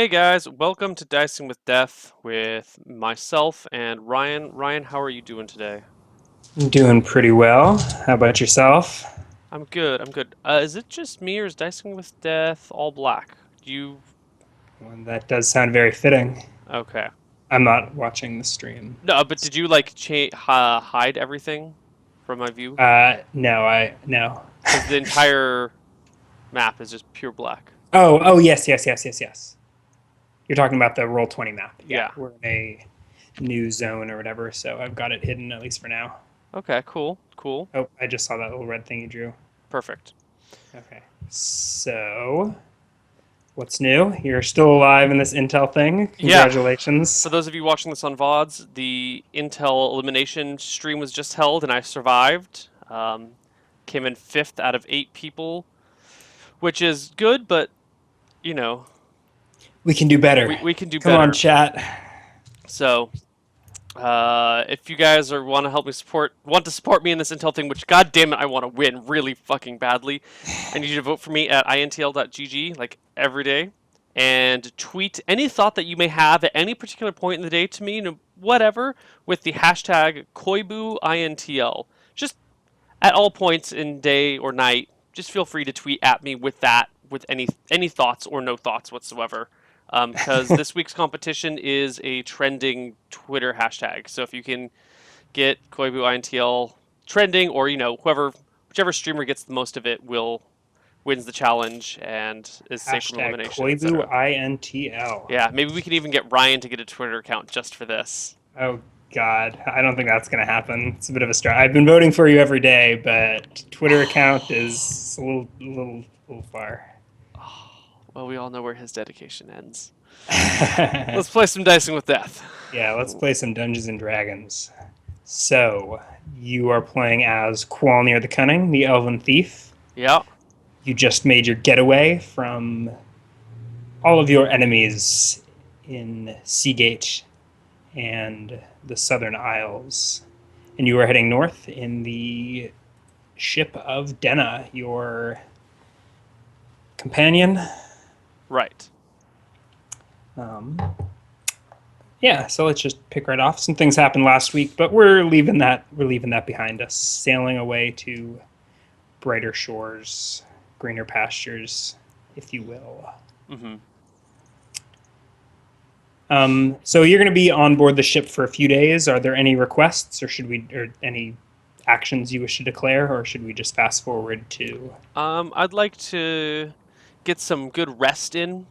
Hey guys, welcome to Dicing with Death with myself and Ryan. Ryan, how are you doing today? Doing pretty well. How about yourself? I'm good, I'm good. Is it just me or is Dicing with Death all black? Do you... Well, that does sound very fitting. Okay. I'm not watching the stream. No, but did you like hide everything from my view? No. Because the entire map is just pure black. Oh, yes. You're talking about the Roll 20 map. Yeah, Yeah. we're in a new zone or whatever, so I've got it hidden at least for now. Okay, cool, cool. Oh, I just saw that little red thing you drew. Perfect. Okay. So, what's new? You're still alive in this Intel thing. Yeah, Congratulations. for those of you watching this on VODs, the Intel elimination stream was just held and I survived. Came in fifth out of 8 people, which is good, but you know, We can do better. we can do Come on, better. chat. So, if you guys want to support me in this Intel thing, which god damn it, I want to win really fucking badly, I need you to vote for me at intl.gg like every day, and tweet any thought that you may have at any particular point in the day to me, whatever, with the hashtag KoibuINTL. Just at all points in day or night, just feel free to tweet at me with that, with any thoughts or no thoughts whatsoever. Because this week's competition is a trending Twitter hashtag. So if you can get KoibuINTL trending, or whichever streamer gets the most of it will wins the challenge and is safe from Hashtag elimination, etc. KoibuINTL. Yeah, maybe we can even get Ryan to get a Twitter account just for this. Oh God, I don't think that's going to happen. It's a bit of a stretch. I've been voting for you every day, but Twitter account is a little far. Well, we all know where his dedication ends. Let's play some Dicing with Death. Yeah, let's play some Dungeons and Dragons. So you are playing as Qualnir the Cunning, the Elven Thief. Yeah. You just made your getaway from all of your enemies in Seagate and the Southern Isles, and you are heading north in the ship of Deja, your companion. Right. Um, yeah, so let's just pick right off. Some things happened last week, but we're leaving that behind us, sailing away to brighter shores, greener pastures, if you will. Mm-hmm. So you're going to be on board the ship for a few days. Are there any requests, or any actions you wish to declare, or should we just fast forward to? I'd like to get some good rest in.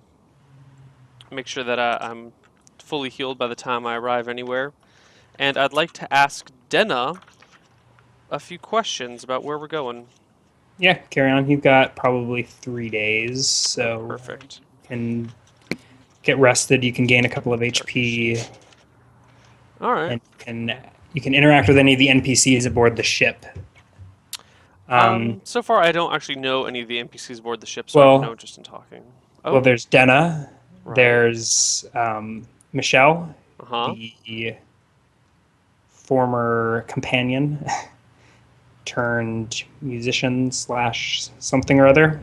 Make sure that I'm fully healed by the time I arrive anywhere. And I'd like to ask Denna a few questions about where we're going. Yeah, carry on. You've got probably 3 days, Oh, so perfect. you can get rested. You can gain a couple of HP, All right. and you can interact with any of the NPCs aboard the ship. So far I don't actually know any of the NPCs aboard the ship, so I have no Well, interest in talking. well, Oh, there's Denna. right. There's Michelle, Uh-huh. the former companion turned musician slash something or other,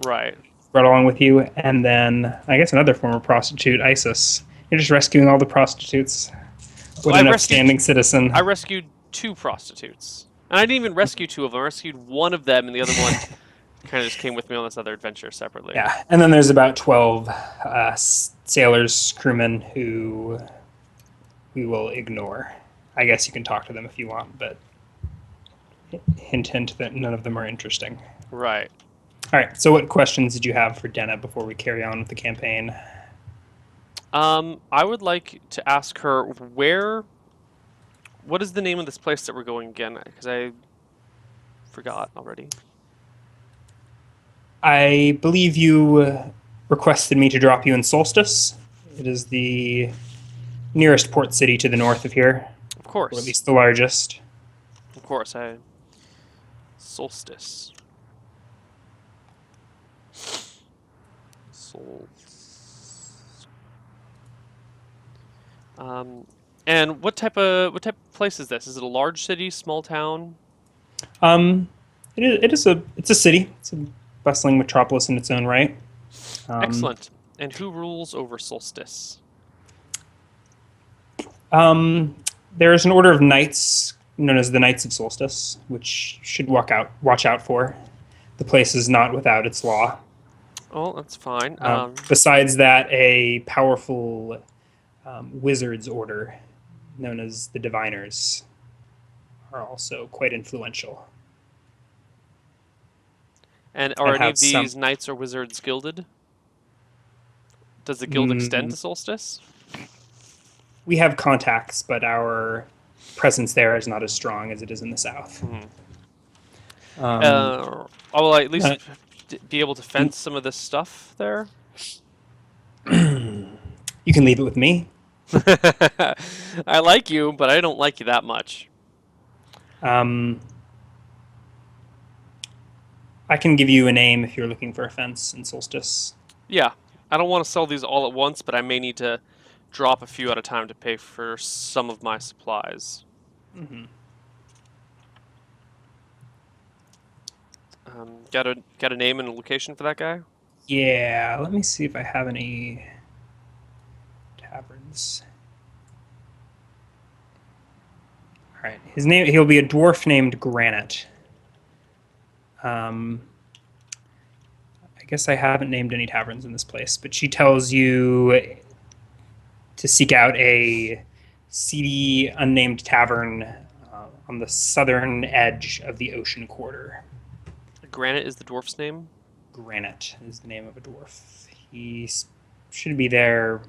Right. brought along with you, and then I guess another former prostitute, Isis. You're just rescuing all the prostitutes. Well, What an upstanding citizen. I rescued 2 prostitutes. And I didn't even rescue 2 of them. I rescued one of them, and the other one kind of just came with me on this other adventure separately. Yeah, and then there's about 12 sailors, crewmen who we will ignore. I guess you can talk to them if you want, but hint that none of them are interesting. Right. All right, so what questions did you have for Denna before we carry on with the campaign? I would like to ask her what is the name of this place that we're going again? Because I forgot already. I believe you requested me to drop you in Solstice. It is the nearest port city to the north of here, Of or at course. least the largest. Of course, Solstice. Um, and what type of place is this? Is it a large city, small town? Um, it's a city. It's a bustling metropolis in its own right. Um, Excellent. And who rules over Solstice? Um, there is an order of knights known as the Knights of Solstice, which should watch out for. The place is not without its law. Oh, that's fine. Besides that, a powerful wizards order known as the Diviners are also quite influential And are and any have of some. these knights or wizards gilded? Does the guild extend Mm, to Solstice? we have contacts, but our presence there is not as strong as it is in the south. Hmm. Um, I will at least uh, be able to fence some of this stuff there. you can leave it with me. I like you, but I don't like you that much. Um, I can give you a name if you're looking for a fence in Solstice. Yeah, I don't want to sell these all at once, but I may need to drop a few at a time to pay for some of my supplies. Hmm. Got a name and a location for that guy? Yeah, let me see if I have any taverns. All right, his name. He'll be a dwarf named Granite. Um, I guess I haven't named any taverns in this place, but she tells you to seek out a seedy, unnamed tavern on the southern edge of the ocean quarter. Granite is the dwarf's name. Granite is the name of a dwarf. He should be there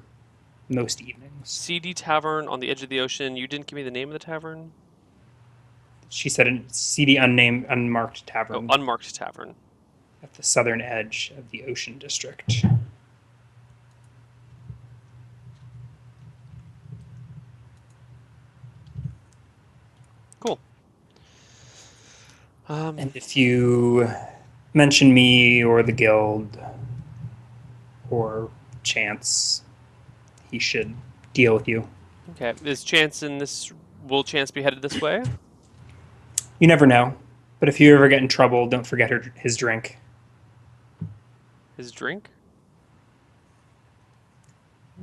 most evenings. CD Tavern on the edge of the ocean. You didn't give me the name of the tavern? She said a seedy, unnamed, unmarked Oh, tavern Unmarked Tavern. at the southern edge of the ocean district. Cool. And if you mention me or the guild or Chance, he should deal with you. Okay. Is Chance in this? Will Chance be headed this way? You never know. But if you ever get in trouble, don't forget his drink. His drink?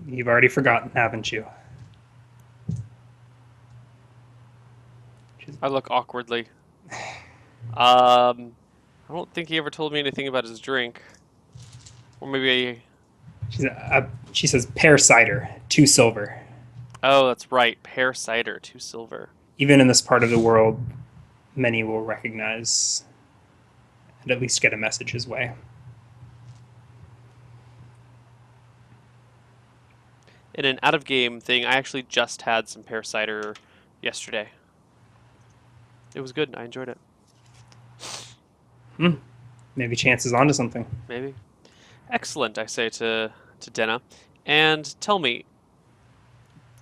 You've already forgotten, haven't you? I look awkwardly. I don't think he ever told me anything about his drink. Or maybe. She says, pear cider, 2 silver. Oh, that's right. Pear cider, 2 silver. Even in this part of the world, many will recognize and at least get a message his way. In an out of game thing, I actually just had some pear cider yesterday. It was good. I enjoyed it. Maybe Chance is onto something. Maybe. Excellent, I say to Denna. And tell me,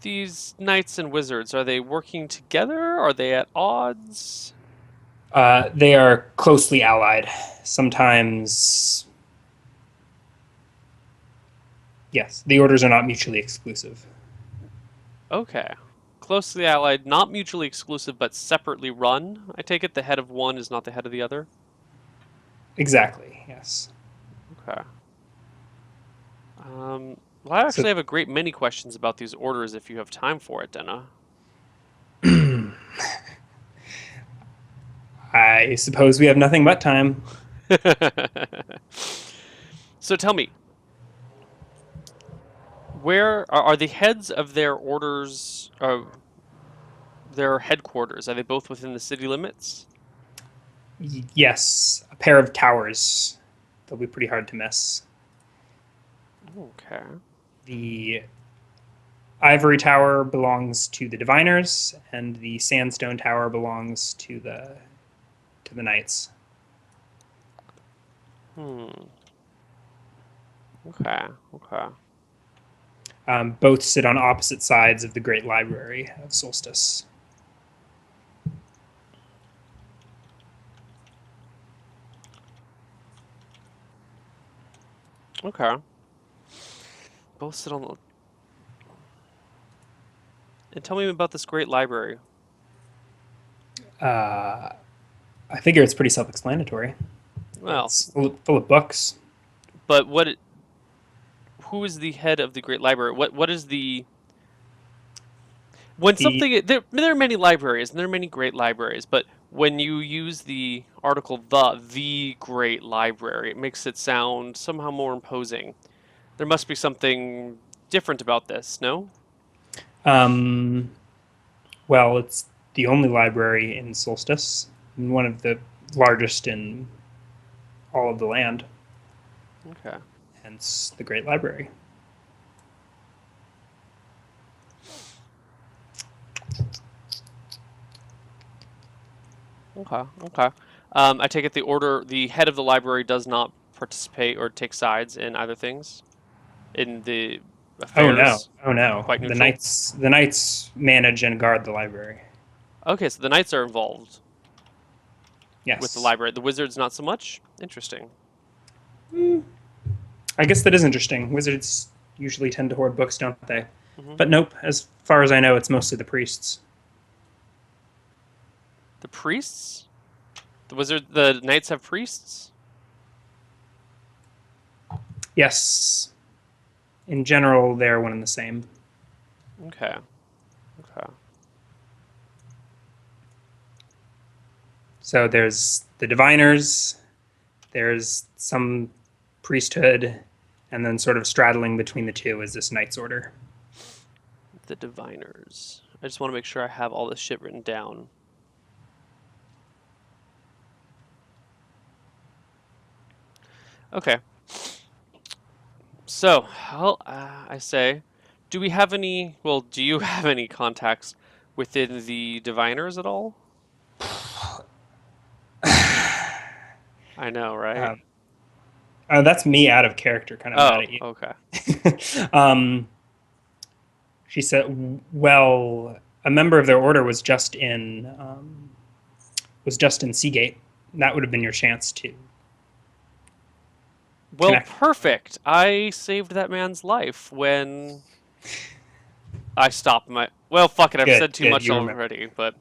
these knights and wizards, are they working together? Are they at odds? They are closely allied. Sometimes, yes, the orders are not mutually exclusive. Okay. Closely allied, not mutually exclusive, but separately run. I take it the head of one is not the head of the other? Exactly, yes. Okay. Well, I So actually have a great many questions about these orders if you have time for it, Denna. I suppose we have nothing but time. So tell me, where are the heads of their orders, their headquarters? Are they both within the city limits? Yes, a pair of towers. They'll be pretty hard to miss. Okay. The ivory tower belongs to the diviners, and the sandstone tower belongs to the knights. Hmm. Okay. Okay. Both sit on opposite sides of the great library of Solstice. Okay. Both sit on the. And tell me about this great library. Uh, I figure it's pretty self-explanatory. Well, It's full of books. but who is the head of the Great Library? What is the when The something there are many libraries and there are many great libraries, but when you use the article the Great Library, it makes it sound somehow more imposing. There must be something different about this, no? um, well, it's the only library in Solstice, and one of the largest in all of the land, Okay. hence the Great Library. Okay. Okay. I take it the head of the library does not participate or take sides in either things in the Oh no! affairs. Oh no! Quite The neutral. knights manage and guard the library. Okay, so the knights are involved with the Yes. library. The wizards not so much. Interesting. I guess that is interesting. Wizards usually tend to hoard books, don't they? Hmm. But nope. As far as I know, it's mostly the priests. The priests. The knights have priests. Yes. In general, they're one and the same. Okay. Okay. So there's the diviners, there's some priesthood, and then sort of straddling between the two is this knight's order. The diviners. I just want to make sure I have all this shit written down. Okay. So, I say, do we have any? Well, do you have any contacts within the diviners at all? I know, right? Uh, that's me out of character, kind of mad Oh, at you. okay. um, she said, "Well, a member of their order was just in Seagate. That would have been your chance to Well, connect with them." perfect. I saved that man's life when I stopped my. Well, fuck it. I've Good, said too good. much You remember. already, but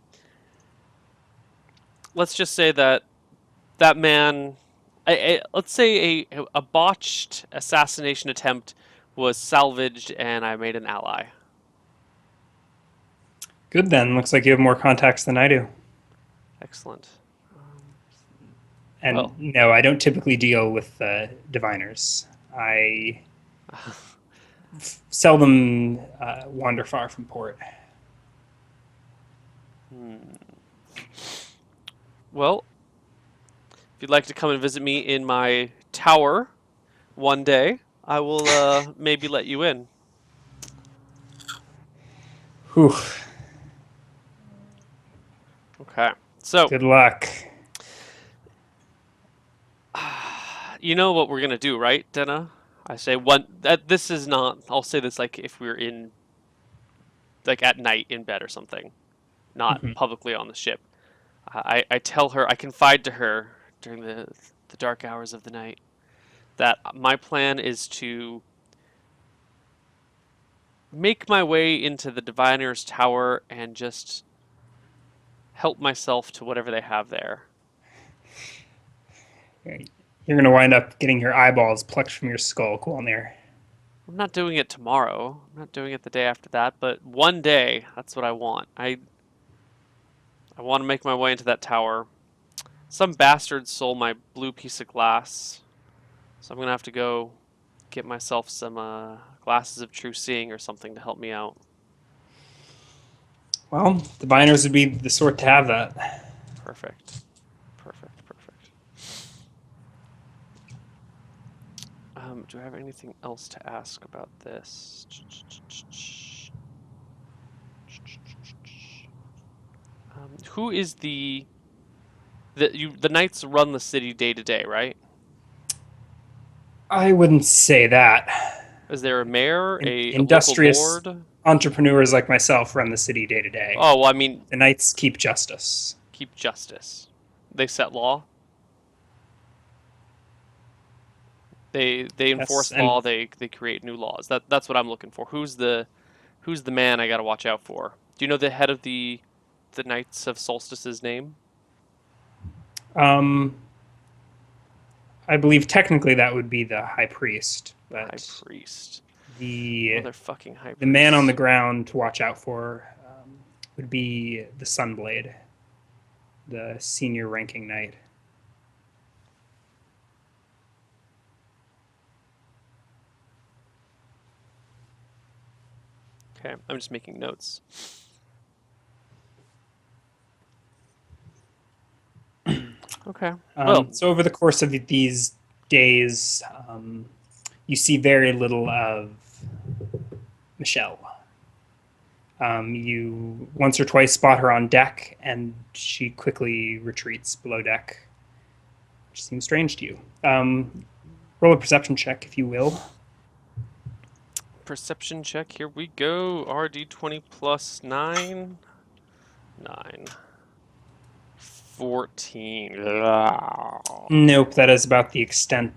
let's just say that that man. Let's say a botched assassination attempt was salvaged, and I made an ally. Good then. Looks like you have more contacts than I do. Excellent. Um, And well, no, I don't typically deal with diviners. I seldom wander far from port. hmm. Well, if you'd like to come and visit me in my tower one day, I will maybe let you in. Whew. Okay. So, Good luck. you know what we're gonna do, right, Denna? I say one that this is not. I'll say this like if we're in like at night in bed or something, not Mm-hmm. publicly on the ship. I tell her I confide to her during the dark hours of the night that my plan is to make my way into the diviner's tower and just help myself to whatever they have there. You're going to wind up getting your eyeballs plucked from your skull, Coolnir. I'm not doing it tomorrow. I'm not doing it the day after that, but one day, that's what I want. I want to make my way into that tower. Some bastard stole my blue piece of glass, so I'm gonna have to go get myself some glasses of true seeing or something to help me out. Well, diviners would be the sort to have that. Perfect. Perfect. Perfect. Do I have anything else to ask about this? Who is the knights run the city day to day, right? I wouldn't say that. Is there a mayor, a local Industrious board? entrepreneurs like myself run the city day to day. Oh, well, I mean, The knights keep justice. keep justice. They set law. They Yes, enforce and law. They create new laws. That's what I'm looking for. Who's the man I got to watch out for? Do you know the head of the Knights of Solstice's name? um, I believe technically that would be the high priest. High but priest. the Motherfucking high priest. the man on the ground to watch out for would be the Sunblade, the senior ranking knight. Okay, I'm just making notes. Okay. Well, So over the course of these days, you see very little of Michelle. You once or twice spot her on deck, and she quickly retreats below deck, which seems strange to you. Roll a perception check, if you will. perception check. Here we go. RD20 plus 9. 9. 14. Nope, that is about the extent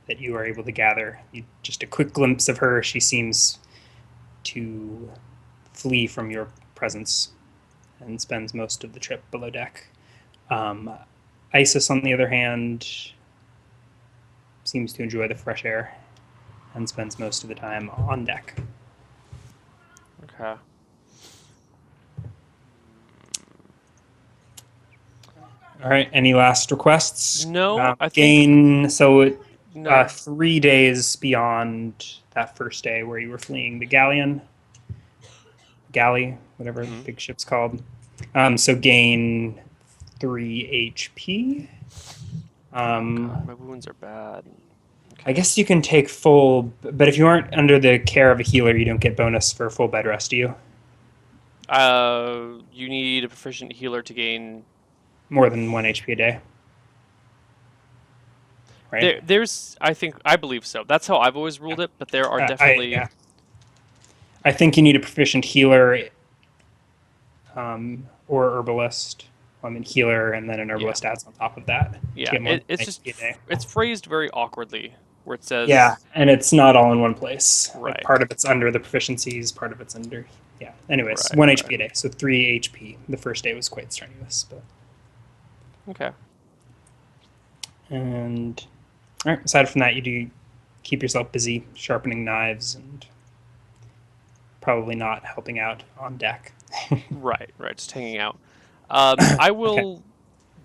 that you are able to gather. Just a quick glimpse of her. She seems to flee from your presence and spends most of the trip below deck. Isis, on the other hand, seems to enjoy the fresh air and spends most of the time on deck. Okay. All right. Any last requests? No, I think Gain. So no. 3 days beyond that first day where you were fleeing the galley, whatever the big ship's called. So gain 3 HP. God, my wounds are bad. I guess you can take full, but if you aren't under the care of a healer, you don't get bonus for full bed rest, do you? You need a proficient healer to gain. More than 1 HP a day. Right? There's, I believe so. That's how I've always ruled it, but there are definitely. Yeah. I think you need a proficient healer or herbalist. I mean, healer, and then an herbalist adds on top of that. Yeah, it's just it's phrased very awkwardly, where it says. Yeah, and it's not all in one place. Right. Like part of it's under the proficiencies, part of it's under. Yeah. Anyways, Right, 1 HP a day, so 3 HP. The first day was quite strenuous, but. Okay. And all right. Aside from that, you do keep yourself busy sharpening knives and probably not helping out on deck. Right, just hanging out. I will.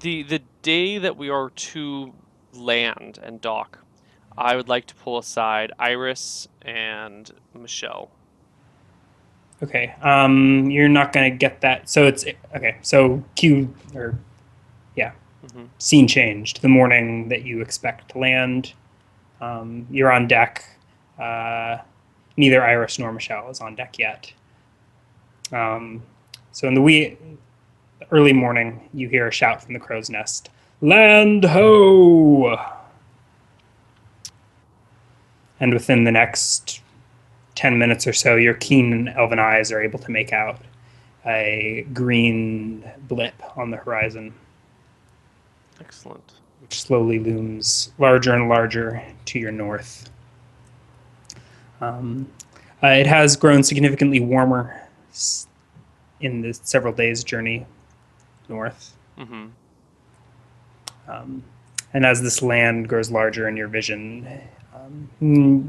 Okay. The day that we are to land and dock, I would like to pull aside Iris and Michelle. Okay. You're not gonna get that. So it's okay. So scene changed. The morning that you expect to land, you're on deck. Neither Iris nor Michelle is on deck yet. So in the early morning, you hear a shout from the crow's nest: "Land ho!" And within the next 10 minutes or so, your keen elven eyes are able to make out a green blip on the horizon. Excellent. Which slowly looms larger and larger to your north. It has grown significantly warmer in the several days' journey north. And as this land grows larger in your vision, it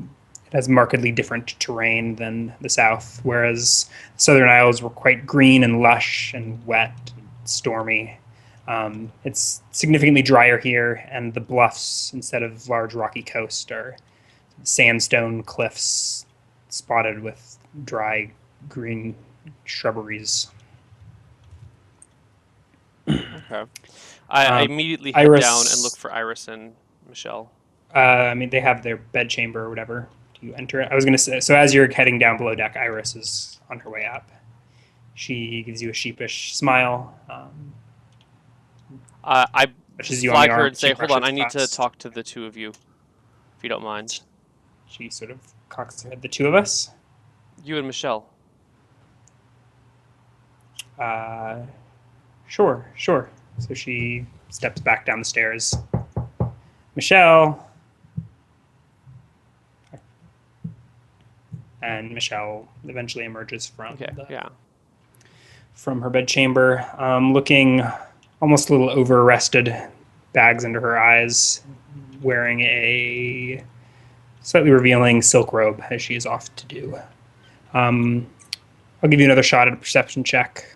has markedly different terrain than the south, whereas the Southern Isles were quite green and lush and wet and stormy. It's significantly drier here, and the bluffs, instead of large rocky coast, are sandstone cliffs spotted with dry green shrubberies. Okay. I immediately head down and look for Iris and Michelle. I mean, they have their bedchamber or whatever. Do you enter it? I was going to say, so as you're heading down below deck, Iris is on her way up. She gives you a sheepish smile. I Touches you on flag the her arm. and say, She "Hold on, I brushes need to past. talk to the two of you, if you don't mind." She sort of cocks her head. The two of us? You and Michelle. Sure. So she steps back down the stairs. Michelle. And Michelle eventually emerges from from her bedchamber, looking almost a little over-rested, bags under her eyes, wearing a slightly revealing silk robe as she is off to do. I'll give you another shot at a perception check.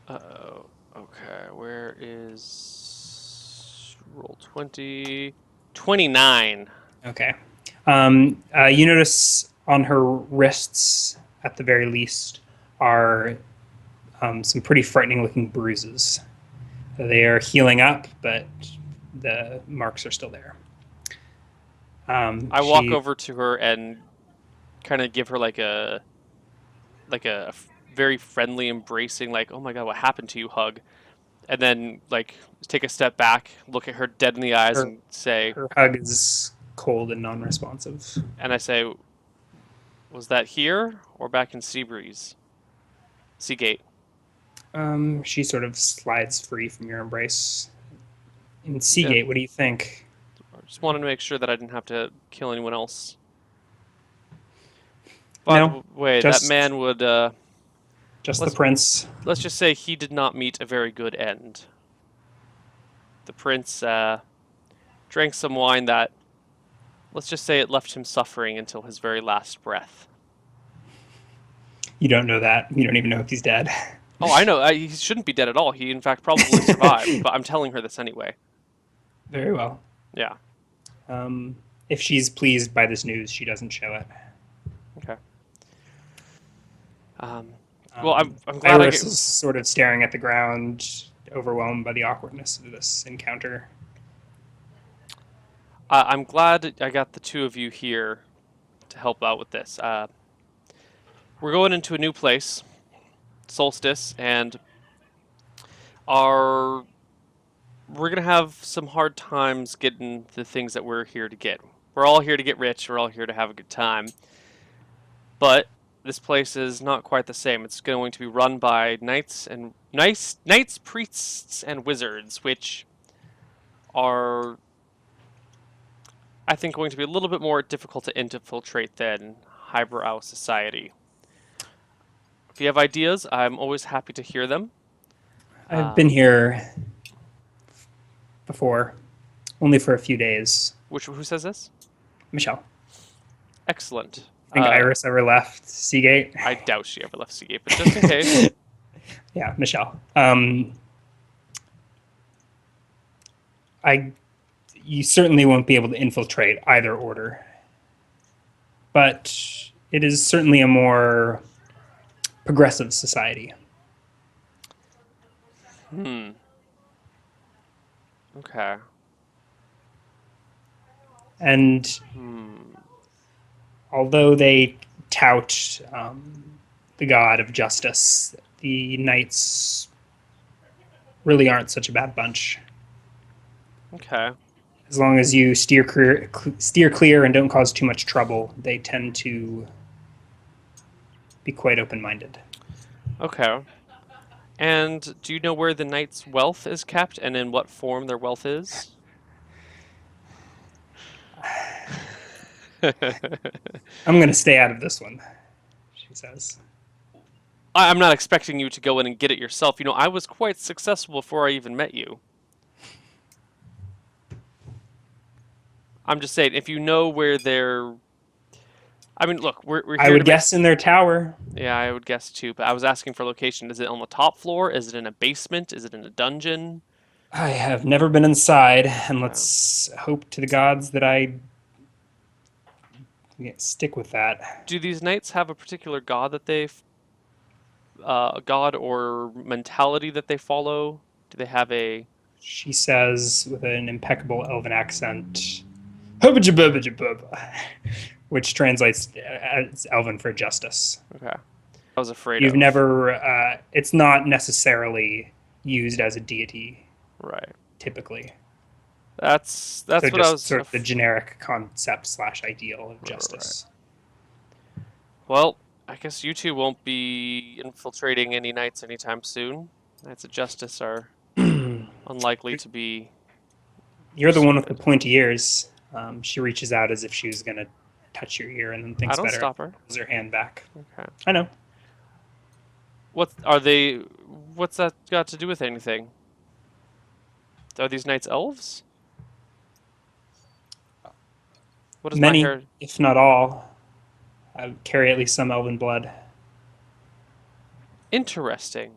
Uh-oh. Okay, where is roll 20? 29. Okay. You notice on her wrists, at the very least, are some pretty frightening looking bruises. They are healing up, but the marks are still there. I walk She over to her and kind of give her very friendly, embracing, like, "Oh my God, what happened to you?" hug, and then like take a step back, look at her dead in the eyes, her and say, her hug is cold and non-responsive. and I say, "Was that here or back in Seabreeze, Seagate?" She sort of slides free from your embrace. In Yeah, Seagate, what do you think? I just wanted to make sure that I didn't have to kill anyone else. By No, the way, that just man would just the let's prince. let's just say he did not meet a very good end. The prince drank some wine that, let's just say, it left him suffering until his very last breath. You don't know that. You don't even know if he's dead. Oh, I know. He shouldn't be dead at all. He, in fact, probably survived, but I'm telling her this anyway. Very well. Yeah. Um, if she's pleased by this news, she doesn't show it. Okay. Well, I'm glad I Iris get. is sort of staring at the ground, overwhelmed by the awkwardness of this encounter. I'm glad I got the two of you here to help out with this. We're going into a new place, Solstice, and our we're gonna have some hard times getting the things that we're here to get. We're all here to get rich. We're all here to have a good time. But this place is not quite the same. It's going to be run by knights, priests, and wizards, which are, I think, going to be a little bit more difficult to infiltrate than highbrow society. If you have ideas, I'm always happy to hear them. I've been here before, only for a few days. Who says this? Michelle. Excellent. I think Iris ever left Seagate. I doubt she ever left Seagate, but just in case. Yeah, Michelle. You certainly won't be able to infiltrate either order, but it is certainly a more progressive society. Okay. And although they tout the god of justice, the knights really aren't such a bad bunch. Okay. As long as you steer clear and don't cause too much trouble, they tend to be quite open-minded. Okay. And do you know where the knight's wealth is kept and in what form their wealth is? I'm going to stay out of this one, she says. I'm not expecting you to go in and get it yourself. You know, I was quite successful before I even met you. I'm just saying, if you know where they're... I mean, look, we're here I would guess in their tower. Yeah, I would guess too, but I was asking for location. Is it on the top floor? Is it in a basement? Is it in a dungeon? I have never been inside, and let's hope to the gods that I stick with that. Do these knights have a particular god that god or mentality that they follow? Do they have a... She says with an impeccable elven accent, which translates as elven for justice. Okay. I was afraid You've of. never, it's not necessarily used as a deity. Right. Typically. That's so what just I was... sort of the generic concept / ideal of justice. Right. Well, I guess you two won't be infiltrating any knights anytime soon. Knights of Justice are unlikely to be... You're the one with the pointy ears. She reaches out as if she was going to touch your ear and then thinks I don't better. stop her. Pulls her hand back. Okay. I know. What's that got to do with anything? Are these knights elves? What is my Many, hair? if not all, carry at least some elven blood. Interesting.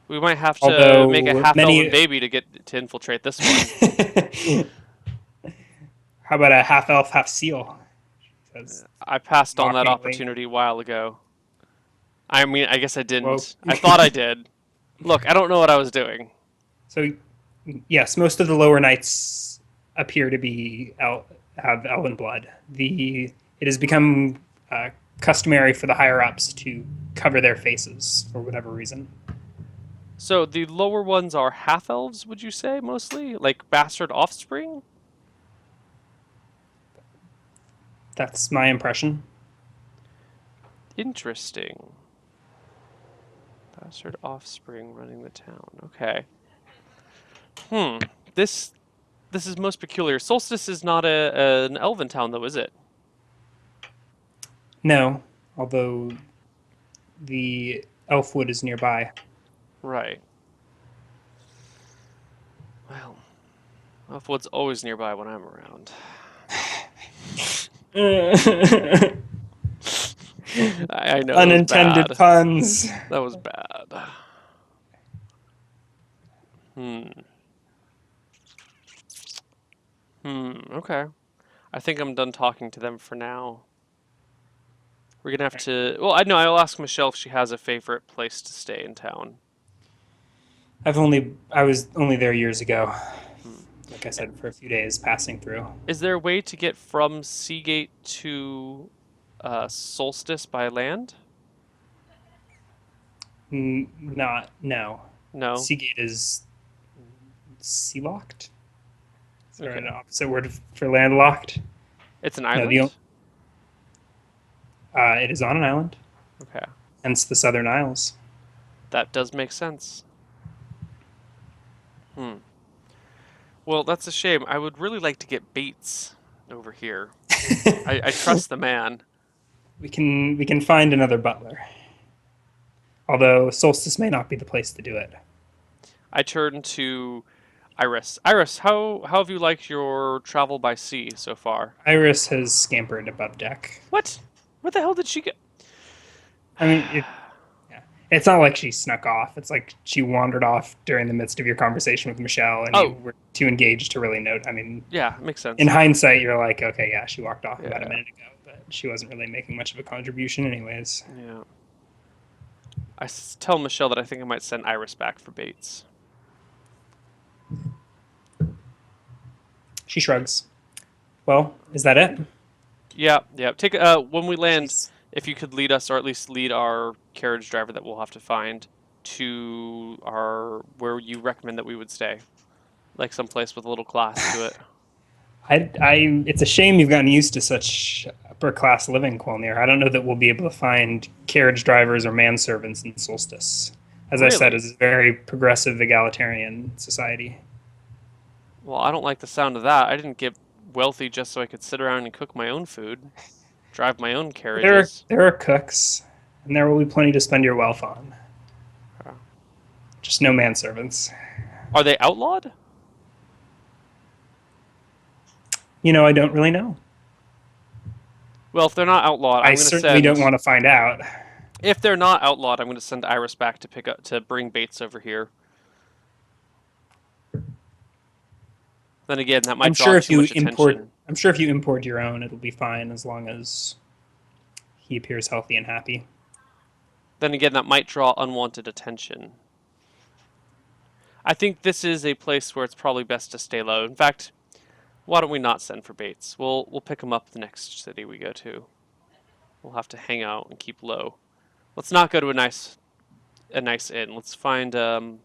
We might have to make a Although half elven many, baby to get to infiltrate this one. how about a half elf, half seal? Says I passed on that mockingly. opportunity a while ago. I mean, I guess I Well, didn't. I thought I did. Look, I don't know what I was doing. so yes, most of the lower knights appear to be have elven blood. It has become customary for the higher ups to cover their faces for whatever reason. So the lower ones are half elves, would you say, mostly? Like bastard offspring? That's my impression. Interesting. Bastard offspring running the town. Okay. Hmm. This this is most peculiar. Solstice is not an elven town, though, is it? No, although the Elfwood is nearby. Right. Well, Elfwood's always nearby when I'm around. I know that was Unintended bad. puns. That was bad. Hmm. Okay. I think I'm done talking to them for now. We're gonna have to. Well, I know. I'll ask Michelle if she has a favorite place to stay in town. I was only there years ago. Hmm. Like I Eh, said, for a few days passing through. Is there a way to get from Seagate to Solstice by land? Not no. No. Seagate is sea locked. Is there an Okay. opposite word for landlocked? It's an No, island? it is on an island, Okay. hence the Southern Isles. That does make sense. Hmm. Well, that's a shame. I would really like to get Bates over here. I trust the man. We can find another butler. Although Solstice may not be the place to do it. I turn to Iris. Iris, how have you liked your travel by sea so far? Iris has scampered above deck. What? Where the hell did she get? I mean, yeah. It's not like she snuck off. It's like she wandered off during the midst of your conversation with Michelle, and you Oh, were too engaged to really note. I mean, yeah, makes in sense. hindsight, you're like, okay, yeah, she walked off about a Yeah, minute ago, but she wasn't really making much of a contribution, anyways. yeah. Tell Michelle that I think I might send Iris back for Bates. She shrugs. Well, is that it? Yeah, yeah. Take when we land, She's if you could lead us, or at least lead our carriage driver that we'll have to find to our where you recommend that we would stay, like someplace with a little class to it. it's a shame you've gotten used to such upper class living, Quilnir. I don't know that we'll be able to find carriage drivers or manservants in Solstice. As I said, Really? it's a very progressive egalitarian society. Well, I don't like the sound of that. I didn't get wealthy just so I could sit around and cook my own food, drive my own There are carriages. there are cooks, and there will be plenty to spend your wealth on. Uh, Just no manservants. Are they outlawed? I don't really know. Well, if they're not outlawed, I I'm gonna certainly don't send. want to find out. If they're not outlawed, I'm gonna send Iris back to pick up to bring Bates over here. Then again, that might I'm draw sure if too you much import, attention. I'm sure if you import your own, it'll be fine as long as he appears healthy and happy. Then again, that might draw unwanted attention. I think this is a place where it's probably best to stay low. In fact, why don't we not send for Bates? We'll pick him up the next city we go to. We'll have to hang out and keep low. Let's not go to a nice inn. Let's find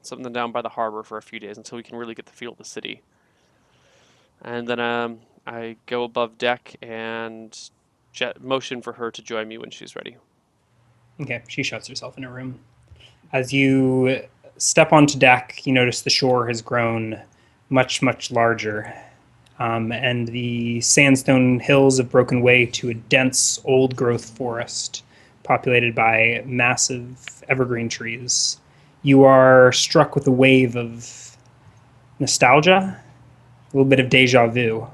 something down by the harbor for a few days until we can really get the feel of the city. And then I go above deck and motion for her to join me when she's ready. Okay, she shuts herself in her room. As you step onto deck, you notice the shore has grown much, much larger. And the sandstone hills have broken way to a dense, old growth forest populated by massive evergreen trees. You are struck with a wave of nostalgia, a little bit of deja vu.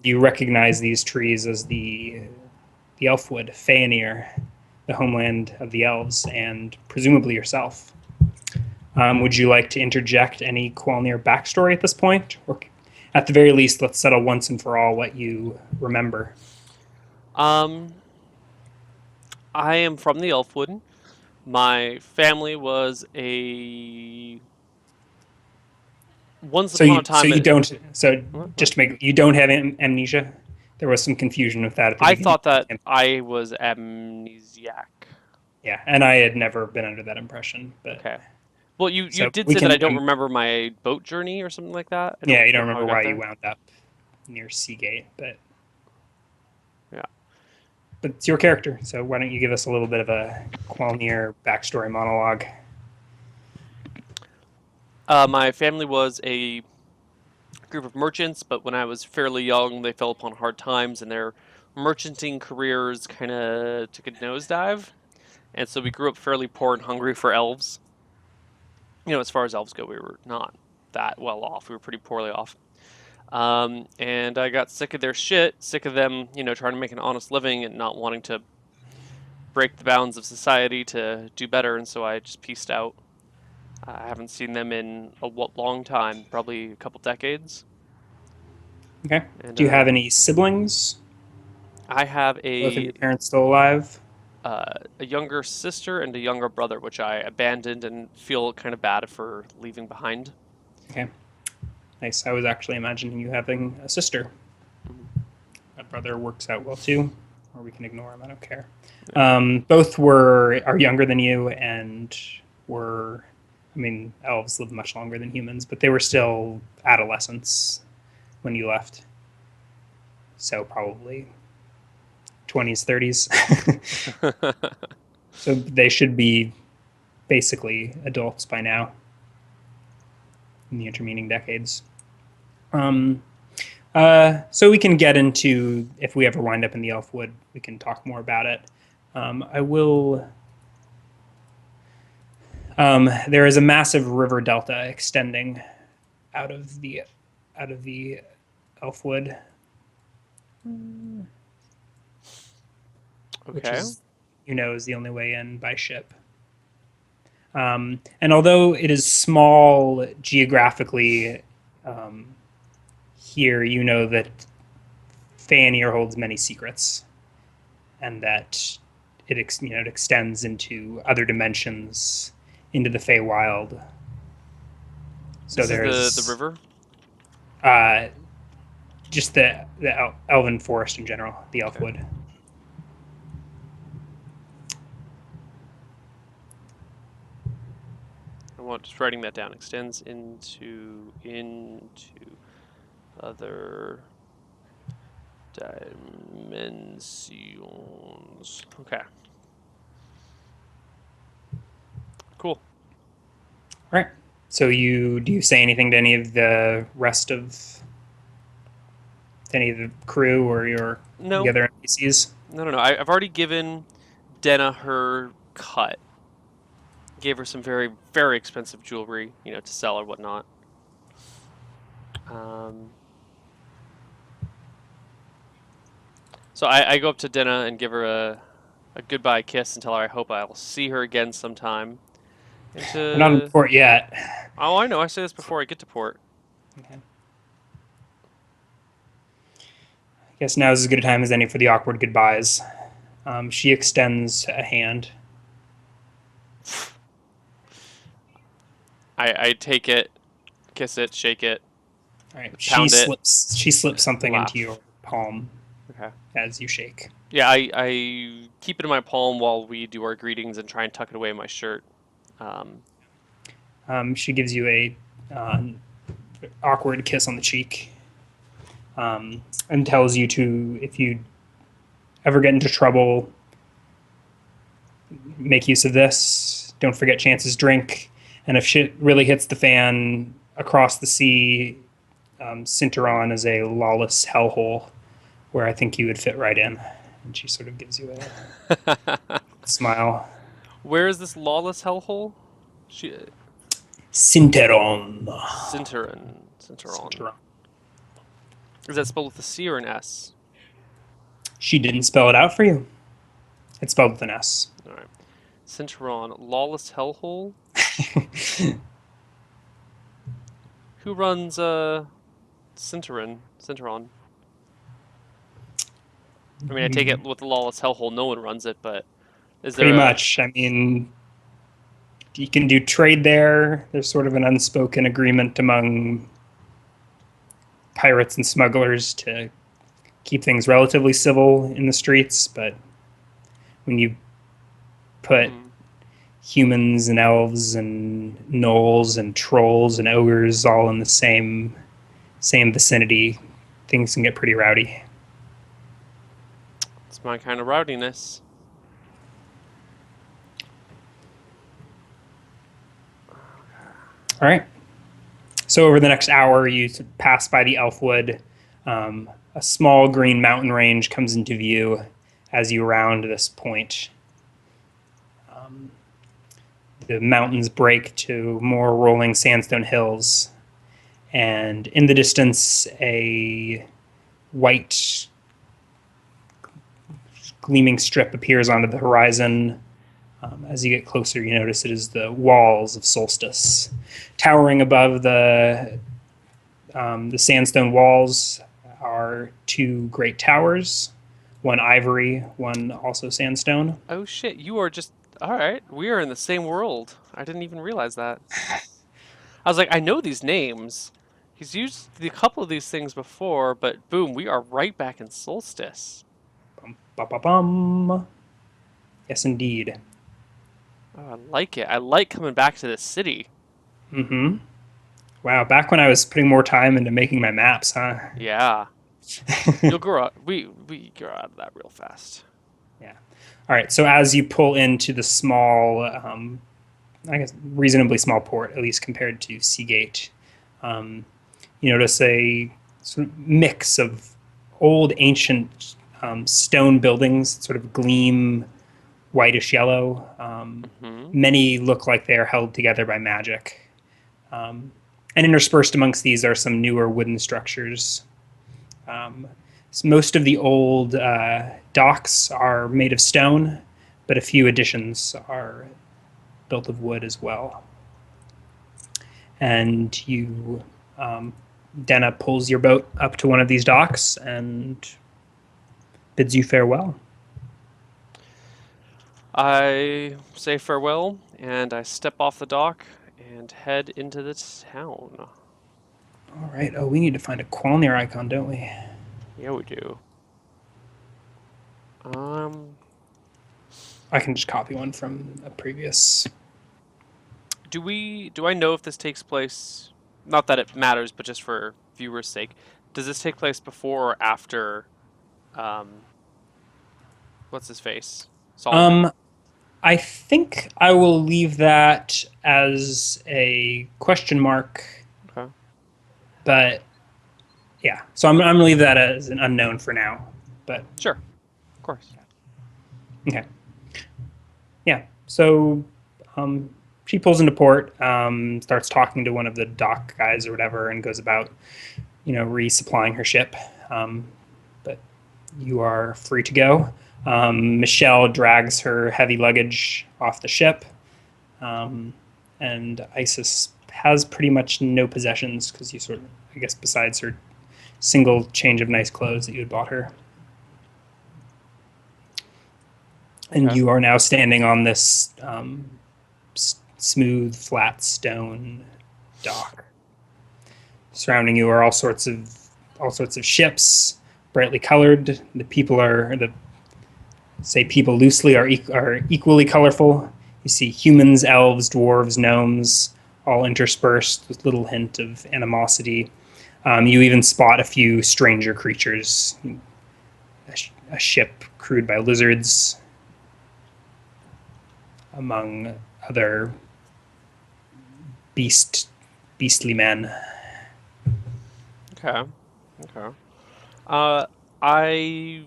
You recognize these trees as the Elfwood, Feanir, the homeland of the elves, and presumably yourself. Would you like to interject any Qualnir backstory at this point? Or at the very least, let's settle once and for all what you remember. Um, I am from the Elfwood. My family was a once So upon a you so time. you don't so What? just to make you don't have amnesia. There was some confusion with that at the I beginning. thought that I was amnesiac. Yeah, and I had never been under that impression, but Okay. Well, you so did we say that I can. don't remember my boat journey or something like that. I Yeah, don't you don't know how I remember got why you there. wound up near Seagate, Yeah. but it's your character. So why don't you give us a little bit of a Qualnir backstory monologue? My family was a group of merchants, but when I was fairly young, they fell upon hard times and their merchanting careers kind of took a nosedive. And so we grew up fairly poor and hungry for elves. As far as elves go, we were not that well off. We were pretty poorly off. And I got sick of their shit, sick of them, trying to make an honest living and not wanting to break the bounds of society to do better. And so I just pieced out. I haven't seen them in a long time, probably a couple decades. Okay. And Do you have any siblings? I have Both of a your parents still alive? a younger sister and a younger brother, which I abandoned and feel kind of bad for leaving behind. Okay. Nice. I was actually imagining you having a sister. Mhm. That brother works out well too, or we can ignore him. I don't care. Yeah. Both are younger than you, and were, I mean, elves live much longer than humans, but they were still adolescents when you left. So probably 20s, 30s. So they should be basically adults by now in the intervening decades. Um, so we can get into, if we ever wind up in the Elfwood, we can talk more about it. I will. There is a massive river delta extending out of the out of the Elfwood, which Okay. is is the only way in by ship. And although it is small geographically, um, here you know that Fanir holds many secrets, and that it extends into other dimensions, into the Feywild. So This is the there's river. uh, just the elven forest in general, the Okay. Elfwood. I want just writing that down. Extends into other dimensions. Okay. Cool. All right. So do you say anything to any of the rest of to any of the crew or the No, other NPCs? no. I've already given Denna her cut. Gave her some very, very expensive jewelry, to sell or whatnot. Um, so I go up to Denna and give her a goodbye kiss and tell her I hope I'll see her again sometime. And We're not in to port yet. oh, I know. I say this before I get to port. Okay. I guess now is as good a time as any for the awkward goodbyes. She extends a hand. I take it, kiss it, shake it, All right. She pound it, slips. She slips something into your laugh. palm Okay. as you shake. Yeah, I keep it in my palm while we do our greetings and try and tuck it away in my shirt. Um, She gives you a awkward kiss on the cheek, and tells you to, if you ever get into trouble, make use of this. Don't forget Chance's drink. And if shit really hits the fan across the sea, Sinteron is a lawless hellhole where I think you would fit right in. And she sort of gives you a smile. where is this lawless hellhole? She, Sinteron. Sinteron. Sinteron. Sinteron. Is that spelled with a C or an S? She didn't spell it out for you. It's spelled with an S. All right. Cinteron, lawless hellhole. Who runs Cinteron? I mean, I take it with the lawless hellhole, no one runs it, but is there Pretty a? much. I mean, you can do trade there. There's sort of an unspoken agreement among pirates and smugglers to keep things relatively civil in the streets, but when you put Hmm. humans and elves and gnolls and trolls and ogres all in the same vicinity, things can get pretty rowdy. It's my kind of rowdiness. All right. So over the next hour, you pass by the Elfwood. A small green mountain range comes into view as you round this point. Um, the mountains break to more rolling sandstone hills, and in the distance, a white gleaming strip appears onto the horizon. As you get closer, you notice it is the walls of Solstice. Towering above the sandstone walls are two great towers, one ivory, one also sandstone. Oh shit, you are just all right. We are in the same world. I didn't even realize that. I was like, I know these names. He's used a couple of these things before, but boom, we are right back in Solstice. Bum, ba, ba, bum. Yes, indeed. Oh, I like it. I like coming back to this city. Mm-hmm. Wow, back when I was putting more time into making my maps, huh? Yeah, you'll grow up. We grow out of that real fast. Yeah. All right. So as you pull into the small, I guess reasonably small port, at least compared to Seagate, um, you notice a sort of mix of old, ancient stone buildings, sort of gleam whitish yellow. Mm-hmm. Many look like they are held together by magic. Um, and interspersed amongst these are some newer wooden structures. Um, so most of the old docks are made of stone, but a few additions are built of wood as well. And Denna pulls your boat up to one of these docks and bids you farewell. I say farewell and I step off the dock and head into the town. All right. Oh, we need to find a Qualnir icon, don't we? Yeah, we do. Um, I can just copy one from a previous. do I know if this takes place? Not that it matters, but just for viewers' sake, does this take place before or after? Um, what's his face? Solomon. Um, I think I will leave that as a question mark, Okay. but yeah. So I'm gonna leave that as an unknown for now. But Sure. Of course. okay. Yeah. So she pulls into port, starts talking to one of the dock guys or whatever, and goes about, resupplying her ship. But you are free to go. Michelle drags her heavy luggage off the ship, and Isis has pretty much no possessions because you sort of, I guess, besides her single change of nice clothes that you had bought her. And Okay. you are now standing on this smooth, flat stone dock. Surrounding you are all sorts of ships, brightly colored. The people are the say people loosely are equally colorful. You see humans, elves, dwarves, gnomes, all interspersed with little hint of animosity. You even spot a few stranger creatures, a ship crewed by lizards, among other beastly men. Okay. Okay. Uh, I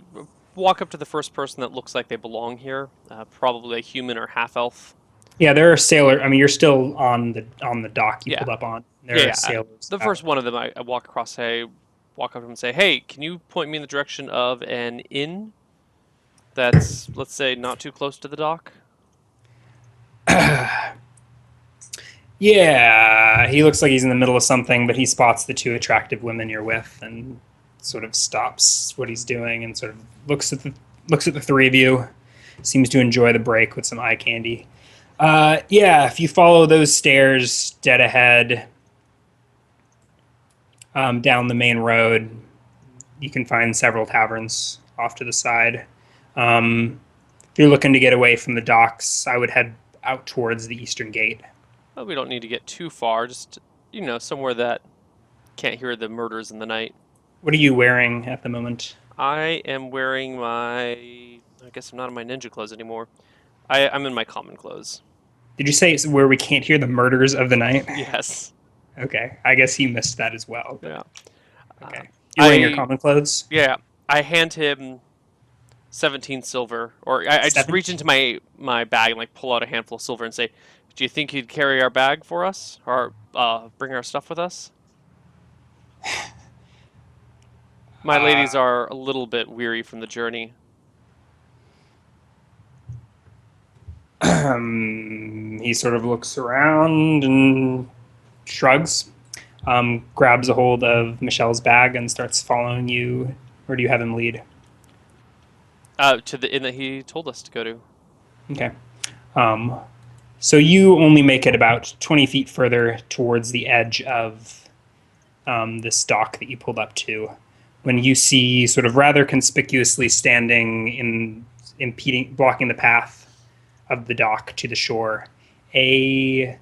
walk up to the first person that looks like they belong here. Probably a human or half elf. Yeah, there are sailor. I mean, you're still on the dock you Yeah. pulled up on. Yeah. There are Yeah. sailors The out. first one of them, I walk across. Say, walk up to him and say, "Hey, can you point me in the direction of an inn that's, let's say, not too close to the dock?" Yeah, he looks like he's in the middle of something, but he spots the two attractive women you're with and sort of stops what he's doing and sort of looks at the three of you. Seems to enjoy the break with some eye candy. Yeah, if you follow those stairs dead ahead down the main road, you can find several taverns off to the side. If you're looking to get away from the docks, I would head out towards the eastern gate. Well, we don't need to get too far. Just somewhere that can't hear the murders in the night. What are you wearing at the moment? I am wearing my. I guess I'm not in my ninja clothes anymore. I'm in my common clothes. Did you say it's where we can't hear the murders of the night? Yes. Okay, I guess he missed that as well. But Yeah. okay, Um, you're wearing your I common clothes. yeah. I hand him 17 silver, or I just reach 17. into my bag and like pull out a handful of silver and say, "Do you think you'd carry our bag for us, or bring our stuff with us?" My ladies Uh, are a little bit weary from the journey. he sort of looks around and shrugs, grabs a hold of Michelle's bag and starts following you. Or do you have him lead? To the inn that he told us to go to. Okay. Um, so you only make it about 20 feet further towards the edge of this dock that you pulled up to when you see sort of rather conspicuously standing in impeding blocking the path of the dock to the shore a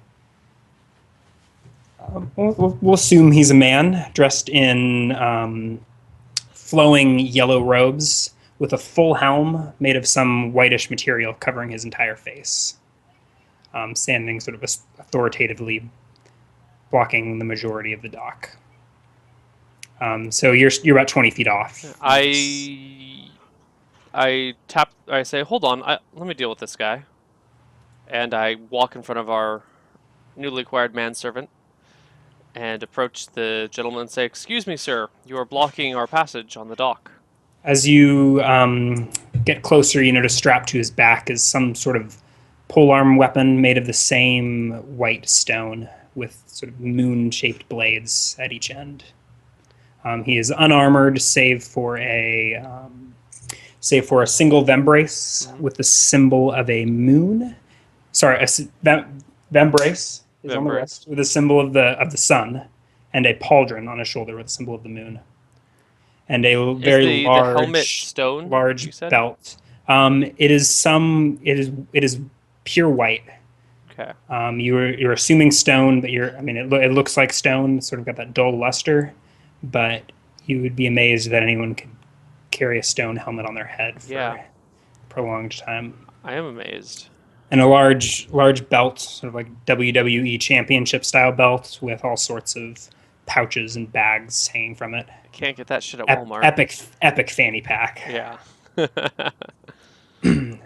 we'll assume he's a man dressed in flowing yellow robes with a full helm made of some whitish material covering his entire face, standing sort of authoritatively blocking the majority of the dock. So you're about 20 feet off. I tap. I say, "Hold on. Let me deal with this guy." And I walk in front of our newly acquired manservant and approach the gentleman and say, "Excuse me, sir. You are blocking our passage on the dock." As you get closer, you notice strapped to his back is some sort of polearm weapon made of the same white stone with sort of moon-shaped blades at each end. He is unarmored, save for a single vembrace Mm-hmm. with the symbol of a moon. Sorry, vembrace is on the Embrace. wrist with a symbol of the sun, and a pauldron on his shoulder with a symbol of the moon, and a Is very the helmet stone? large You said. belt. It is pure white. Okay. You're assuming stone, but it looks like stone. It's sort of got that dull luster, but you would be amazed that anyone could carry a stone helmet on their head for Yeah, a prolonged time. I am amazed. And a large belt, sort of like WWE championship style belt with all sorts of pouches and bags hanging from it. I can't get that shit at Walmart. Epic fanny pack. Yeah.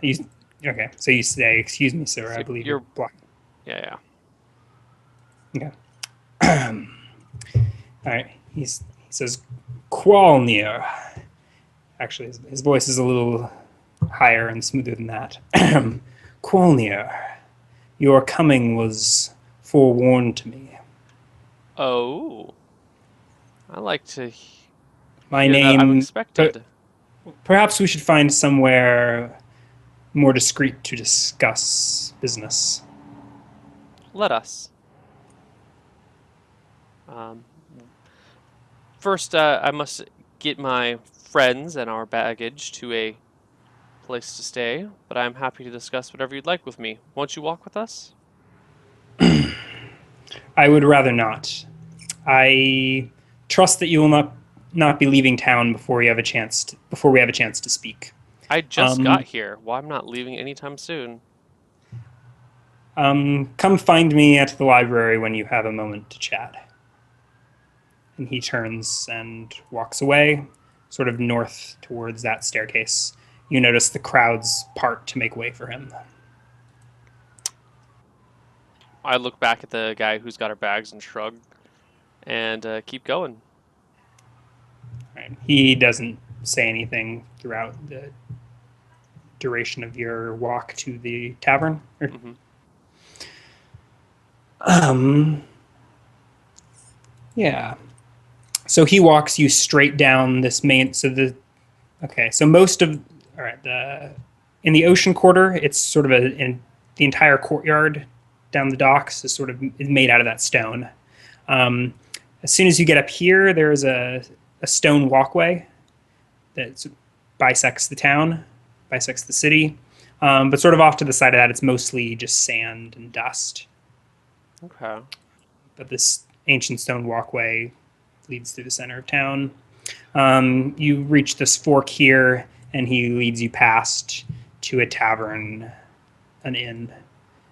You, okay, so you say, "Excuse me, sir. So I believe you're you're. black." Yeah, Okay. All right. He says, "Qualnir." Actually, his voice is a little higher and smoother than that. "Qualnir, your coming was forewarned to me. Oh, I like to My hear that. I'm name. expected. Perhaps we should find somewhere more discreet to discuss business." Let us. Um, First, I must get my friends and our baggage to a place to stay, but I'm happy to discuss whatever you'd like with me. Won't you walk with us? I would rather not. I trust that you will not be leaving town before we have a chance to speak. I just got Um, here. Well, I'm not leaving anytime soon. come find me at the library when you have a moment to chat. And he turns and walks away, sort of north towards that staircase. You notice the crowds part to make way for him. I look back at the guy who's got our bags and shrug and keep going. Right. He doesn't say anything throughout the duration of your walk to the tavern. Hmm. Um, yeah. So he walks you straight down this main. So most of all right the in the ocean quarter, it's sort of in the entire courtyard down the docks is sort of is made out of that stone. Um, as soon as you get up here, there's a stone walkway that bisects the town, bisects the city. But sort of off to the side of that, it's mostly just sand and dust. Okay. But this ancient stone walkway leads through the center of town. You reach this fork here, and he leads you past to a tavern, an inn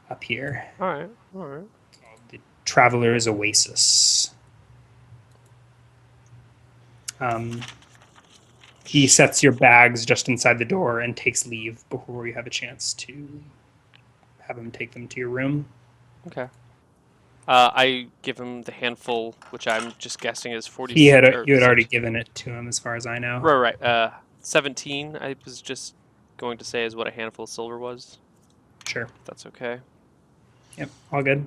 up here, All right. All right. called the Traveler's Oasis. Um, he sets your bags just inside the door and takes leave before you have a chance to have him take them to your room. Okay. I give him the handful, which I'm just guessing is 40 or You had already 17. given it to him, as far as I know. Right, right. 17. I was just going to say is what a handful of silver was. Sure. That's okay. Yep. All good.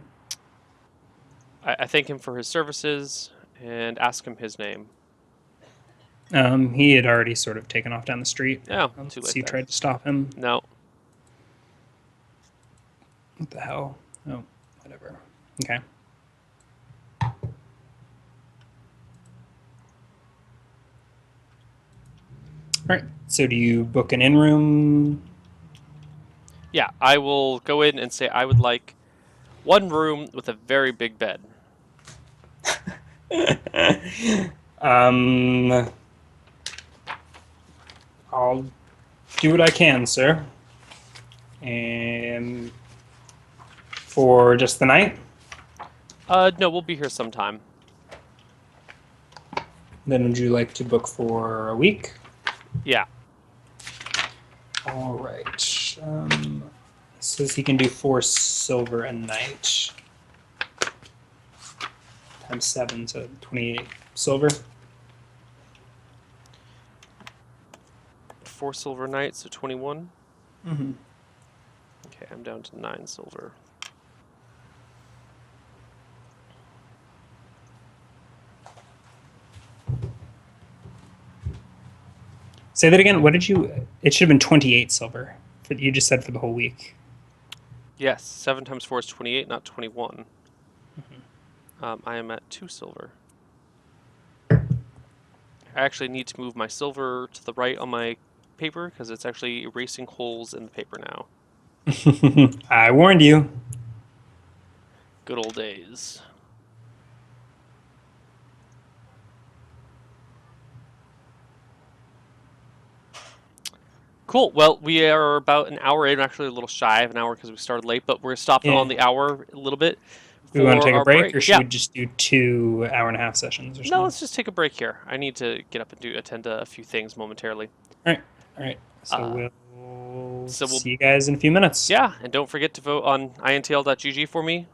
I thank him for his services and ask him his name. He had already sort of taken off down the street. Oh, too late You then. tried to stop him. No. What the hell? Oh, whatever. Okay. All right. So do you book an in room? Yeah, I will go in and say I would like one room with a very big bed. um, I'll do what I can, sir. And for just the night, No, we'll be here sometime. then would you like to book for a week? Yeah. All right. Says he can do 4 silver a night. Times 7, so 28 silver. 4 silver nights, so 21. Mm-hmm. Okay, I'm down to 9 silver. Say that again. What did you? It should have been 28 silver. You just said for the whole week. Yes, 7 times 4 is 28, not 21. I am at 2 silver. I actually need to move my silver to the right on my paper because it's actually erasing holes in the paper now. I warned you. Good old days. Cool. Well, we are about an hour in, actually a little shy of an hour because we started late, but we're stopping Yeah. on the hour a little bit. Do we want to for take a our break, or should Yeah. we just do 2 hour-and-a-half sessions or No, something? let's just take a break here. I need to get up and attend to a few things momentarily. All right. All right. So Uh, we'll so we'll- see you guys in a few minutes. Yeah, and don't forget to vote on intl.gg for me.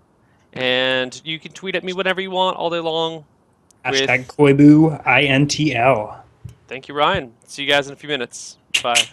And you can tweet at me whenever you want, all day long. Hashtag Koibu INTL. Thank you, Ryan. See you guys in a few minutes. Bye.